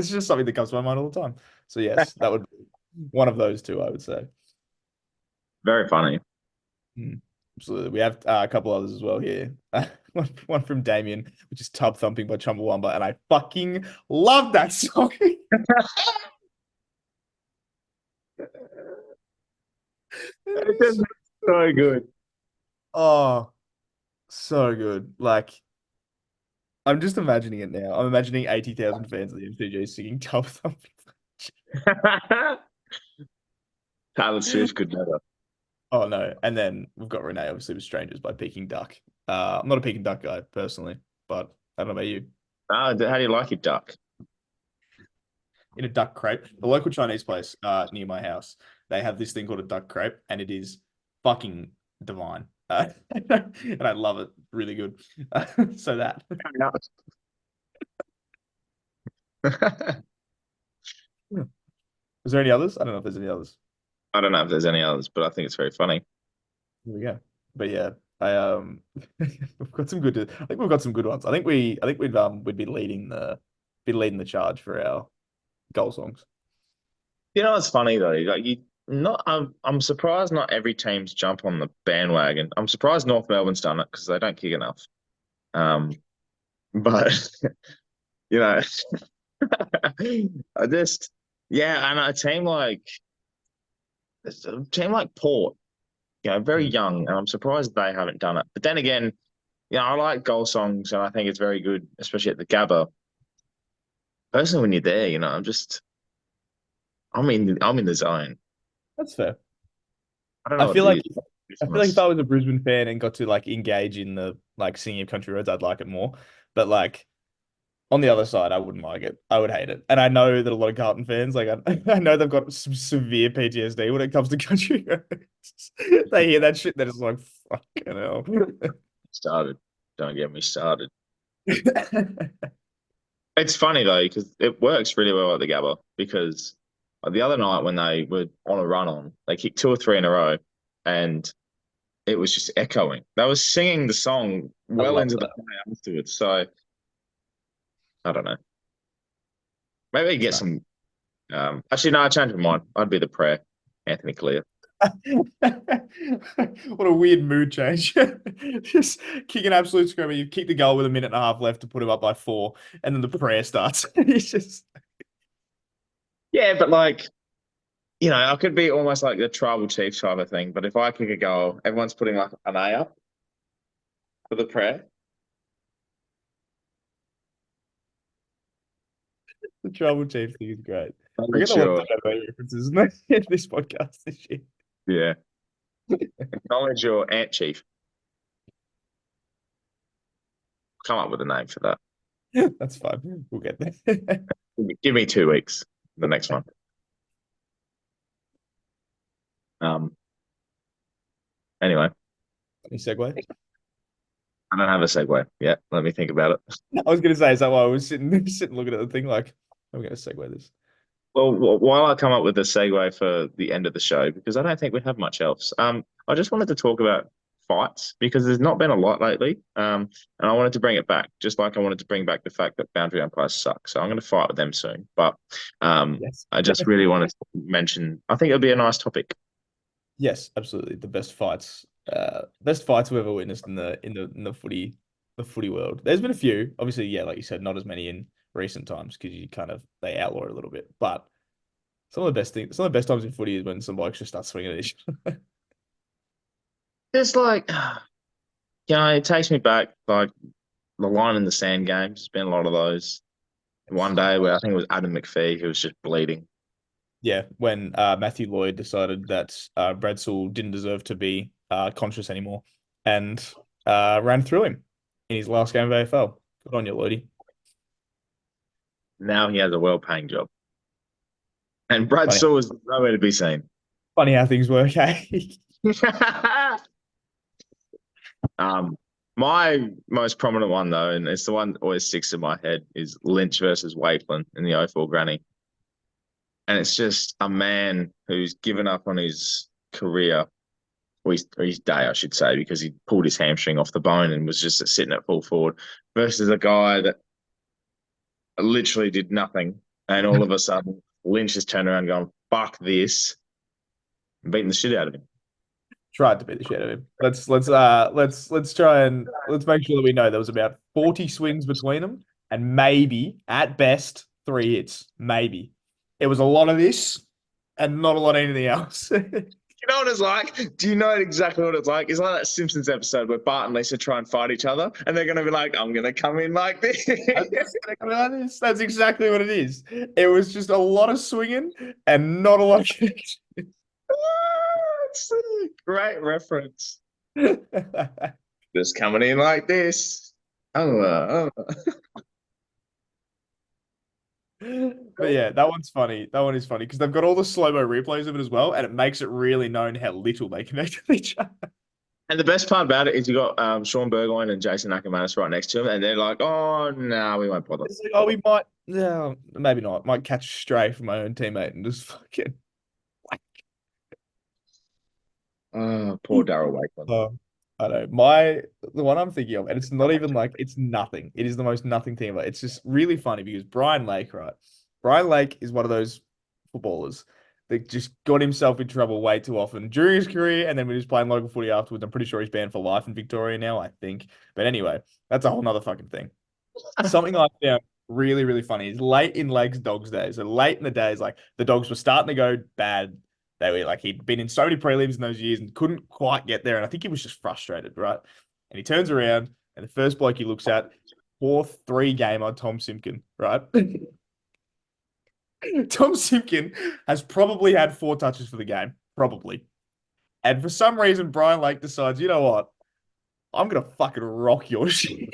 just something that comes to my mind all the time. So yes, that would be one of those two, I would say. Very funny. Absolutely. We have a couple others as well here. One from Damien, which is Tub Thumping by Chumbawamba, and I fucking love that song. It's just so good. Oh, so good. Like, I'm just imagining it now. I'm imagining 80,000 fans of the MCG singing Tub Thumping. Taylor Swift could never. Oh, no. And then we've got Renee, obviously, with Strangers by Peking Duck. I'm not a Peking Duck guy, personally, but I don't know about you. How do you like your duck? In a duck crepe, the local Chinese place near my house, they have this thing called a duck crepe, and it is fucking divine. And I love it. Really good. So that. Is there any others? I don't know if there's any others. I don't know if there's any others, but I think it's very funny. Here we go. But yeah, we've got some good. I think we've got some good ones. I think we'd be leading the charge for our goal songs. You know, it's funny though. Like you, not. I'm surprised not every team's jump on the bandwagon. I'm surprised North Melbourne's done it because they don't kick enough. But you know, I just yeah, and a team like Port, very young, and I'm surprised they haven't done it. But then again, I like goal songs, and I think it's very good, especially at the Gabba. Personally, when you're there, I'm in the zone. That's fair. I don't know I what feel it like is. I feel like if I was a Brisbane fan and got to like engage in the like singing of country roads, I'd like it more. But like on the other side, I wouldn't like it. I would hate it. And I know that a lot of Carlton fans, like I know they've got some severe PTSD when it comes to country roads. They hear that shit, they're just like, fucking hell. Started. Don't get me started. It's funny though because it works really well at the Gabba because the other night when they were on a run on, they kicked two or three in a row, and it was just echoing. They were singing the song I well love into the that. play afterwards. So I don't know. Maybe It's get nice. some. Actually, no, I changed my mind. I'd be the prayer, Anthony Clear. What a weird mood change. Just kick an absolute screamer. You kick the goal with a minute and a half left to put him up by 4, and then the prayer starts. He's just Yeah, but like, I could be almost like the tribal chief type of thing. But if I kick a goal, everyone's putting like an A up for the prayer. the tribal chief thing is great. I'm We're not getting a lot sure. of anime references in this podcast this year. Yeah. Acknowledge your ant chief. Come up with a name for that. That's fine. We'll get there. Give me 2 weeks. The next one. Anyway, Any segue? I don't have a segue yet. Let me think about it. I was gonna say, is that why I was sitting looking at the thing like I'm gonna segue this. Well, while I come up with a segue for the end of the show, because I don't think we have much else. I just wanted to talk about fights because there's not been a lot lately. And I wanted to bring it back, just like I wanted to bring back the fact that boundary umpires suck. So I'm going to fight with them soon. But Yes. I just really wanted to mention. I think it'll be a nice topic. Yes, absolutely. The best fights we've ever witnessed in the footy world. There's been a few, obviously, yeah, like you said, not as many in recent times because they outlaw it a little bit. But some of the best times in footy is when some blokes just start swinging at each other. It's like, it takes me back, like the line in the sand games. There's been a lot of those. One day where I think it was Adam McPhee who was just bleeding. Yeah, when Matthew Lloyd decided that Brad Sewell didn't deserve to be conscious anymore and ran through him in his last game of AFL. Good on you, Lloydie. Now he has a well-paying job. And Brad Sewell is nowhere to be seen. Funny how things work, eh? My most prominent one, though, and it's the one that always sticks in my head, is Lynch versus Wakelin in the 04 Granny. And it's just a man who's given up on his career, or his day, I should say, because he pulled his hamstring off the bone and was just sitting at full forward, versus a guy that literally did nothing. And all of a sudden, Lynch has turned around going, fuck this, and beating the shit out of him. Tried to beat the shit out of him. Let's try and let's make sure that we know there was about 40 swings between them and maybe at best 3 hits. Maybe. It was a lot of this and not a lot of anything else. You know what it's like? Do you know exactly what it's like? It's like that Simpsons episode where Bart and Lisa try and fight each other, and they're going to be like, I'm going to come in like this. That's exactly what it is. It was just a lot of swinging and not a lot of connection. It's a great reference. Just coming in like this. Oh. But yeah, that one's funny. That one is funny because they've got all the slow-mo replays of it as well, and it makes it really known how little they connect with each other. And the best part about it is you got Sean Burgoyne and Jason Ackermanis right next to him, and they're like, "Oh no, we won't bother." It's like, oh, we might, no, maybe not. Might catch a stray from my own teammate and just fucking. Oh, poor Daryl Wakelin. I know. The one I'm thinking of, and it's not even like it's nothing. It is the most nothing thing about it. It's just really funny because Brian Lake, right? Brian Lake is one of those footballers that just got himself in trouble way too often during his career, and then when he was playing local footy afterwards, I'm pretty sure he's banned for life in Victoria now, I think. But anyway, that's a whole nother fucking thing. Something I found really, really funny is late in Lake's Dogs days. So late in the days, like the Dogs were starting to go bad. They were like, he'd been in so many prelims in those years and couldn't quite get there. And I think he was just frustrated, right? And he turns around and the first bloke he looks at, 4-3 gamer, Tom Simpkin, right? Tom Simpkin has probably had 4 touches for the game, probably. And for some reason, Brian Lake decides, you know what? I'm going to fucking rock your shit.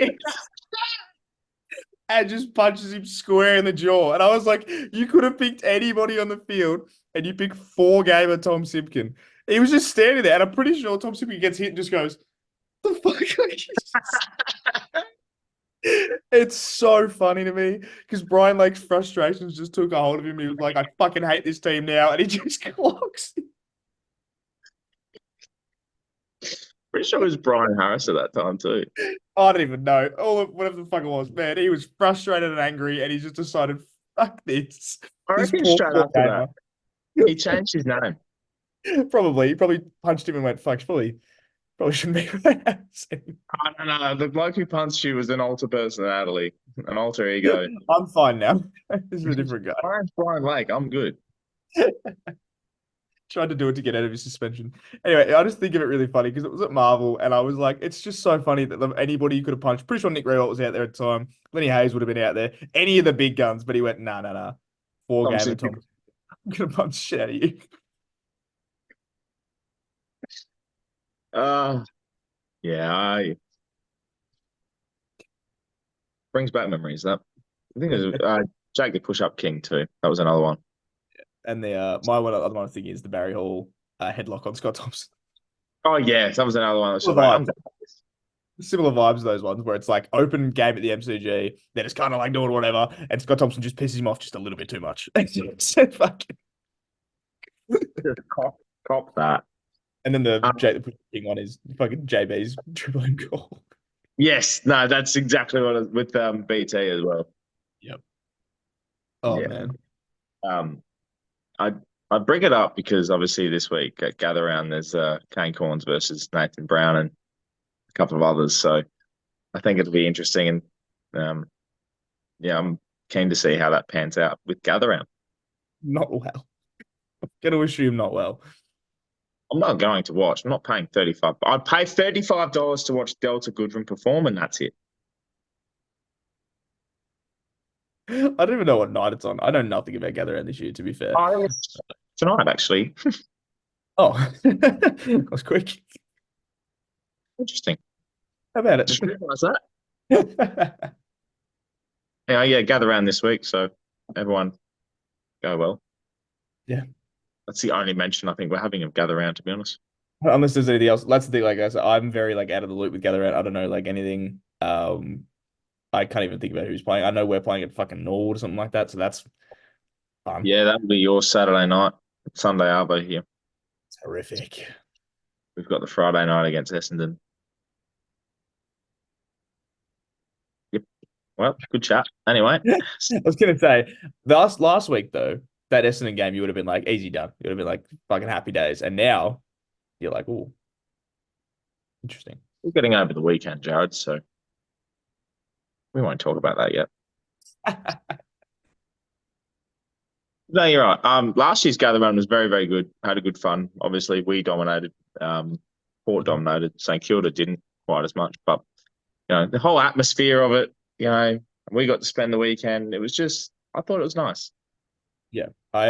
And just punches him square in the jaw. And I was like, you could have picked anybody on the field and you picked 4-gamer Tom Simpkin. He was just standing there, and I'm pretty sure Tom Simpkin gets hit and just goes, the fuck? It's so funny to me because Brian Lake's frustrations just took a hold of him. He was like, I fucking hate this team now. And he just clocks him. Pretty sure it was Brian Harris at that time too. I don't even know. Whatever the fuck it was, man. He was frustrated and angry, and he just decided, fuck this. I reckon straight after that, he changed his name. Probably. He probably punched him and went, fuck, probably shouldn't be racing. I don't know. The bloke who punched you was an alter personality, an alter ego. I'm fine now. This is a different guy. Brian's Brian Lake. I'm good. Tried to do it to get out of his suspension. Anyway, I just think of it really funny because it was at Marvel, and I was like, it's just so funny that anybody you could have punched. Pretty sure Nick Rewalt was out there at the time. Lenny Hayes would have been out there. Any of the big guns, but he went, nah, nah, nah. Four game Thompson. of Tom. I'm gonna punch shit out of you. Yeah, I brings back memories. That I think there's Jake the Push Up King too. That was another one. And the my one other one I think is the Barry Hall headlock on Scott Thompson. Oh yes, that was another one. I was just Similar like, I'm vibes. done with this. Similar vibes to those ones where it's like open game at the MCG, then it's kind of like doing whatever, and Scott Thompson just pisses him off just a little bit too much. So fucking. Just cop that. And then the Jake the Push King one is fucking JB's triple M goal. Yes, no, that's exactly what it, with BT as well. Yep. Oh Yeah. man. I I bring it up because obviously this week at Gather Round there's Kane Corns versus Nathan Brown and a couple of others. So I think it'll be interesting, and yeah, I'm keen to see how that pans out with Gather Round. Not well. I'm gonna assume not well. I'm not going to watch. I'm not paying 35. I'd pay $35 to watch Delta Goodrum perform, and that's it. I don't even know what night it's on. I know nothing about Gather Round this year, to be fair. Oh, it's tonight, actually. Oh, that was quick. Interesting. How about Just it? realised that. Yeah, Gather Round this week, so everyone go well. Yeah. That's the only mention I think we're having of Gather Round, to be honest. Unless there's anything else. That's the thing, like I said, I'm very like out of the loop with Gather Round. I don't know like anything. I can't even think about who's playing. I know we're playing at fucking Norwood or something like that, so that's fun. Yeah, that'll be your Saturday night. Sunday Arvo here. It's horrific. We've got the Friday night against Essendon. Yep. Well, good chat. Anyway. I was gonna say last week though, that Essendon game you would have been like easy done. You would have been like fucking happy days. And now you're like, oh, interesting. We're getting over the weekend, Jared, so we won't talk about that yet. No, you're right. Last year's Gather Round was very, very good. Had a good fun. Obviously, we dominated. Port dominated. St Kilda didn't quite as much, but the whole atmosphere of it. We got to spend the weekend. It was just. I thought it was nice. Yeah, I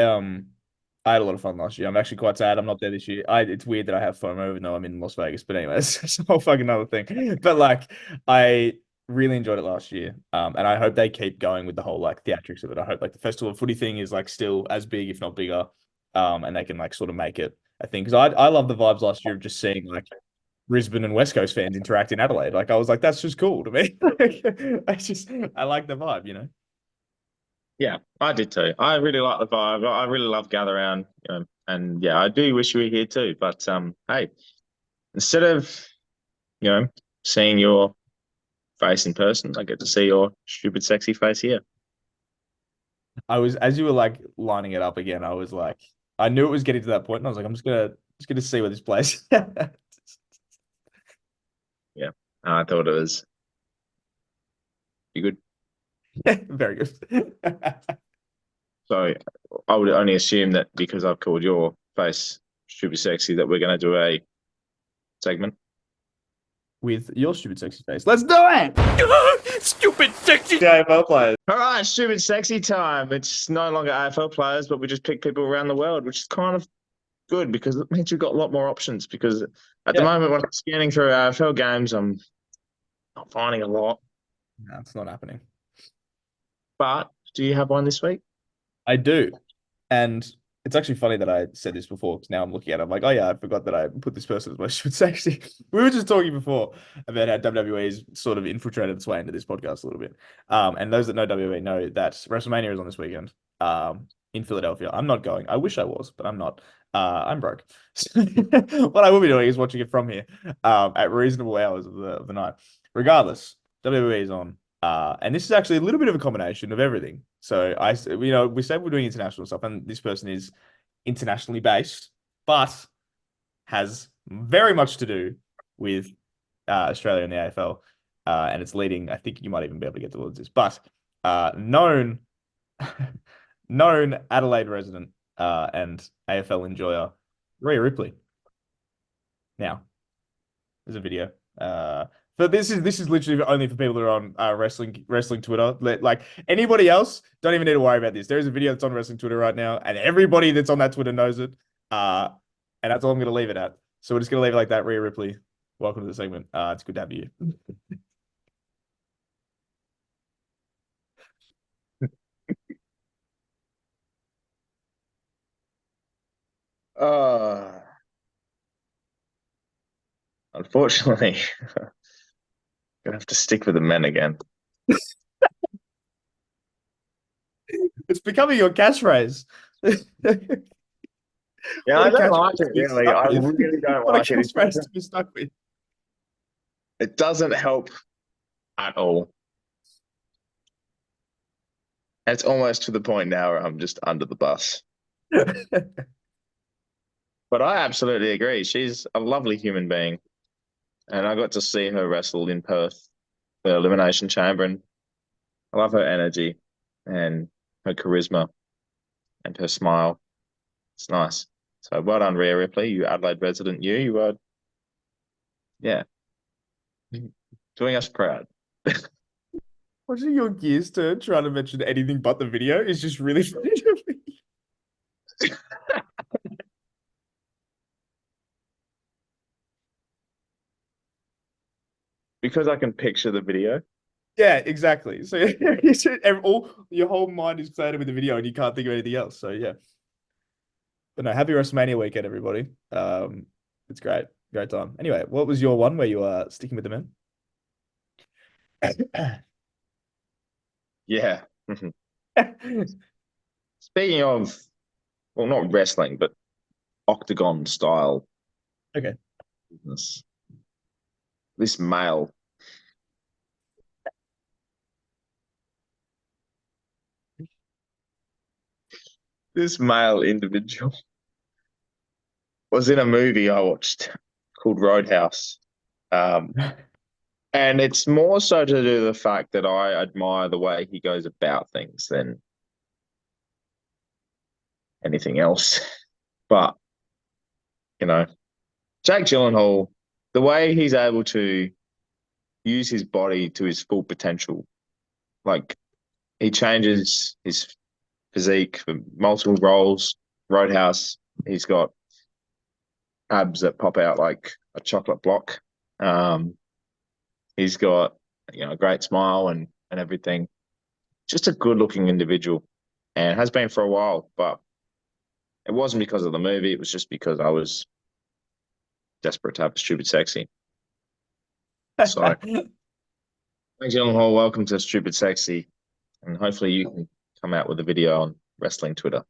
had a lot of fun last year. I'm actually quite sad I'm not there this year. It's weird that I have FOMO even though I'm in Las Vegas. But anyways, it's a whole fucking other thing. But like, I really enjoyed it last year. And I hope they keep going with the whole like theatrics of it. I hope like the Festival of Footy thing is like still as big, if not bigger. And they can like sort of make it a thing. Because I love the vibes last year of just seeing like Brisbane and West Coast fans interact in Adelaide. Like I was like, that's just cool to me. I like the vibe. Yeah, I did too. I really like the vibe. I really love Gather Round. And yeah, I do wish you were here too. But hey, instead of seeing your face in person, I get to see your stupid, sexy face here. I was as you were like lining it up again, I was like, I knew it was getting to that point, and I was like, I'm just gonna see where this plays. Yeah, I thought it was you good. Very good. So I would only assume that because I've called your face stupid sexy that we're going to do a segment. With your stupid sexy face. Let's do it! Stupid sexy. AFL players. All right, stupid sexy time. It's no longer AFL players, but we just pick people around the world, which is kind of good because it means you've got a lot more options. Because at the moment, when I'm scanning through AFL games, I'm not finding a lot. No, it's not happening. But do you have one this week? I do. And it's actually funny that I said this before because now I'm looking at it. I'm like, oh yeah, I forgot that I put this person as my stupid sexy. We were just talking before about how WWE has sort of infiltrated its way into this podcast a little bit. And those that know WWE know that WrestleMania is on this weekend in Philadelphia. I'm not going. I wish I was, but I'm not. I'm broke. What I will be doing is watching it from here at reasonable hours of the night. Regardless, WWE is on. And this is actually a little bit of a combination of everything. So we said we're doing international stuff, and this person is internationally based, but has very much to do with Australia and the AFL. And it's leading, I think you might even be able to get towards this, but known known Adelaide resident and AFL enjoyer, Rhea Ripley. Now, there's a video. But this is literally only for people that are on wrestling Twitter. Like anybody else, don't even need to worry about this. There is a video that's on wrestling Twitter right now, and everybody that's on that Twitter knows it. And that's all I'm gonna leave it at. So we're just gonna leave it like that. Rhea Ripley, welcome to the segment. It's good to have you. Unfortunately, gonna have to stick with the men again. It's becoming your catchphrase. Yeah, What I a don't catchphrase like it to be really. stuck I with. really don't What a like it. catchphrase to be stuck with. It doesn't help at all. It's almost to the point now where I'm just under the bus. But I absolutely agree. She's a lovely human being. And I got to see her wrestle in Perth, the Elimination Chamber, and I love her energy and her charisma and her smile. It's nice. So well done, Rhea Ripley, you Adelaide resident. You are, yeah, doing us proud. Watching your gears turn trying to mention anything but the video is just really funny to me. Because I can picture the video. Yeah, exactly. So your whole mind is fixated with the video and you can't think of anything else. So yeah. But no, happy WrestleMania weekend, everybody. It's great. Great time. Anyway, what was your one where you are sticking with the men? Yeah. Speaking of, well, not wrestling, but octagon style Okay. business. This male individual was in a movie I watched called Roadhouse. And it's more so to do with the fact that I admire the way he goes about things than anything else. But, you know, Jake Gyllenhaal, the way he's able to use his body to his full potential, like he changes his physique for multiple roles. Roadhouse, he's got abs that pop out like a chocolate block. He's got a great smile and everything. Just a good looking individual, and has been for a while. But it wasn't because of the movie. It was just because I was desperate to have a Stupid Sexy. So, thanks, Gyllenhaal. Welcome to Stupid Sexy, and hopefully you can come out with a video on wrestling Twitter.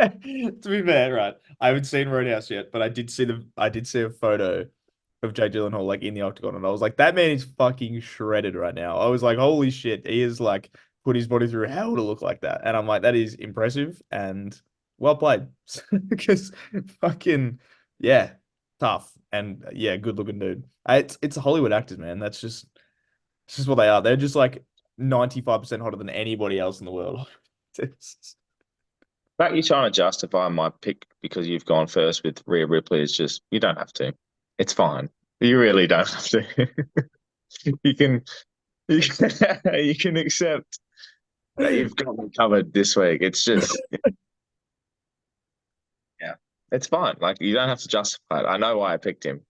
To be fair, right? I haven't seen Roadhouse yet, but I did see a photo of Jake Gyllenhaal like in the octagon, and I was like, that man is fucking shredded right now. I was like, holy shit, he is like put his body through hell to look like that. And I'm like, that is impressive and well played. Because fucking yeah, tough and yeah, good looking dude. It's Hollywood actors, man. It's just what they are. They're just like 95% hotter than anybody else in the world. The fact you're trying to justify my pick because you've gone first with Rhea Ripley is just, you don't have to. It's fine. You really don't have to. you can you can accept that you've got me covered this week. It's just yeah, it's fine. Like you don't have to justify it. I know why I picked him.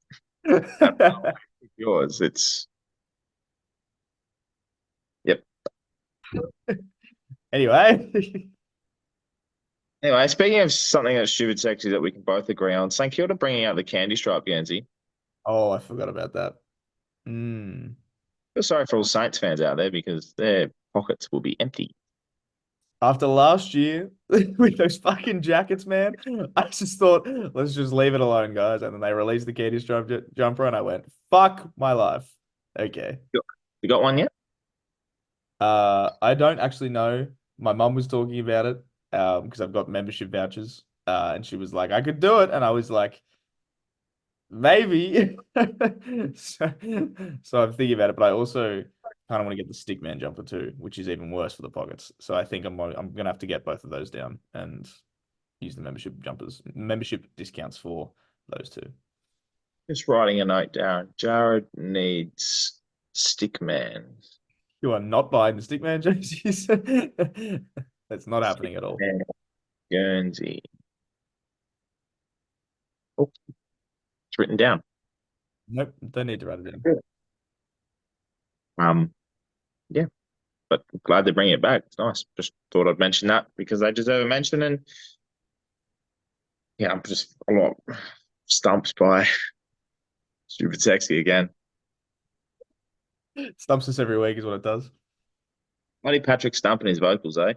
Yours. It's yep. Anyway. Anyway, speaking of something that's stupid sexy that we can both agree on, thank you for bringing out the candy stripe, Guernsey. Oh, I forgot about that. Mm. Feel sorry for all Saints fans out there because their pockets will be empty. After last year with those fucking jackets, man, I just thought, let's just leave it alone, guys. And then they released the candy stripe jumper, and I went, fuck my life. Okay. You got one yet? I don't actually know. My mum was talking about it because I've got membership vouchers. and she was like, I could do it. And I was like, maybe. So, so I'm thinking about it, but I also kind of want to get the Stickman jumper too, which is even worse for the pockets. So I think I'm gonna have to get both of those down and use the membership discounts for those two. Just writing a note down. Jared needs Stickman. You are not buying the Stickman jerseys. That's not happening at all. Stickman Guernsey. Oh, it's written down. Nope, don't need to write it in. Yeah, but glad they're bringing it back. It's nice. Just thought I'd mention that because they deserve a mention. And yeah, I'm just a lot stumped by Stupid Sexy again. Stumps us every week is what it does. Bloody Patrick stumping his vocals, eh?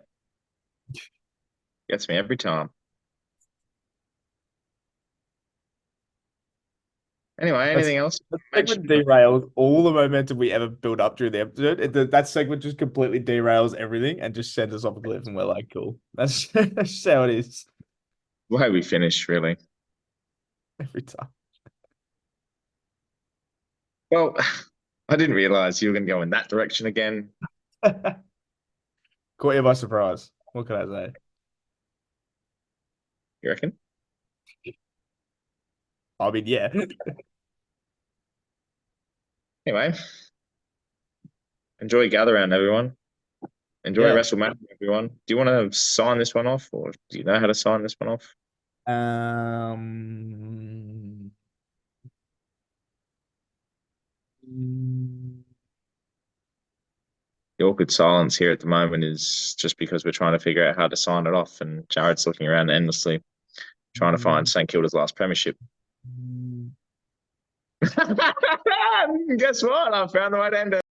Gets me every time. Anyway, anything else? The segment derails all the momentum we ever built up during the episode. That segment just completely derails everything and just sends us off a cliff, and we're like, cool. That's just how it is The way we finish, really. every time. Well, I didn't realize you were going to go in that direction again. Caught you by surprise. What can I say? You reckon? I mean, yeah. Anyway, enjoy Gather Round, everyone. Enjoy Yeah. WrestleMania, everyone. Do you want to sign this one off, or do you know how to sign this one off? The awkward silence here at the moment is just because we're trying to figure out how to sign it off, and Jared's looking around endlessly, trying to find St Kilda's last premiership. Guess what? I found the way to end it.